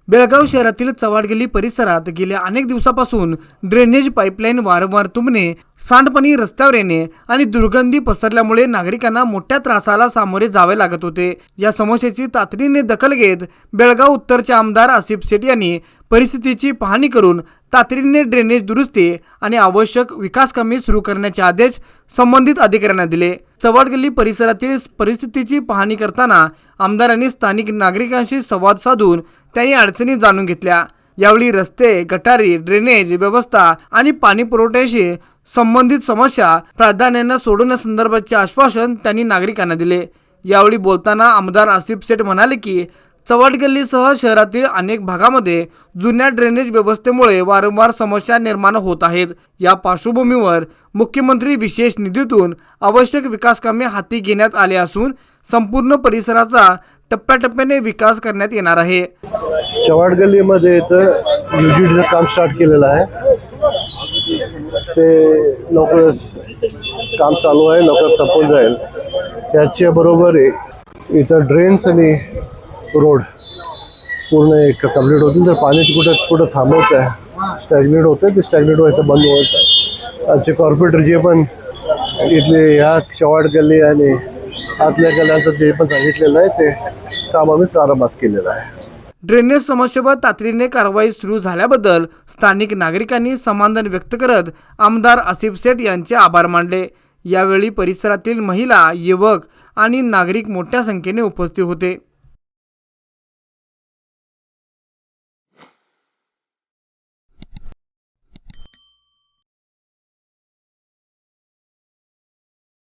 बेळगाव शहरातील चव्हाडगल्ली परिसरात गेल्या अनेक दिवसापासून ड्रेनेज पाईपलाईन वारंवार तुंबणे, सांडपाणी रस्त्यावर येणे आणि दुर्गंधी पसरल्यामुळे नागरिकांना मोठ्या त्रासाला सामोरे जावे लागत होते। या समस्येची तातडीने दखल घेत बेळगाव उत्तरचे आमदार आसिफ शेठ यांनी परिस्थितीची पाहणी करून तातडीने ड्रेनेज दुरुस्ती आणि आवश्यक विकास कामे सुरू करण्याचे आदेश संबंधित अधिकाऱ्यांना दिले। चव्हाडगल्ली परिसरातील परिस्थितीची पाहणी करताना आमदारांनी स्थानिक नागरिकांशी संवाद साधून त्यांनी अडचणी जाणून घेतल्या। यावेळी रस्ते, गटारी, ड्रेनेज व्यवस्था आणि पाणी पुरवठ्याशी संबंधित समस्या प्राधान्याने सोडवण्यासंदर्भाचे आश्वासन त्यांनी नागरिकांना दिले। यावेळी बोलताना आमदार आसिफ शेठ म्हणाले की चव्हाडगल्लीसह शहरातील अनेक भागामध्ये जुन्या ड्रेनेज व्यवस्थेमुळे वारंवार समस्या निर्माण होत आहेत। या पार्श्वभूमीवर मुख्यमंत्री विशेष निधीतून आवश्यक विकास कामे हाती घेण्यात आले असून संपूर्ण परिसराचा टप्प्याटप्प्याने विकास करण्यात येणार आहे। चव्हाडगल्लीमध्ये युजीडीचं काम स्टार्ट केलेलं आहे, ते लवकरच काम चालू आहे, लवकर संपून जाईल। त्याच्याबरोबर इथं ड्रेन्स आणि रोड पूर्ण एक कंप्लीट होतील। तर पाण्याची कुठं थांबवत आहे, स्टॅग्नेट होतं, ते स्टॅग्नेट व्हायचं बंद होत आहे। आजचे कॉर्पोरेटर जे पण इथले ह्या चव्हाडगल्ली आणि आतल्या गल्ल्यांचं जे पण सांगितलेलं आहे ते काम आम्ही प्रारंभात केलेलं आहे। ड्रेनेज समस्येवर तातडीने कारवाई सुरू झाल्याबद्दल स्थानिक नागरिकांनी समाधान व्यक्त करत आमदार आसिफ शेठ यांचे आभार मानले। यावेळी परिसरातील महिला, युवक आणि नागरिक मोठ्या संख्येने उपस्थित होते।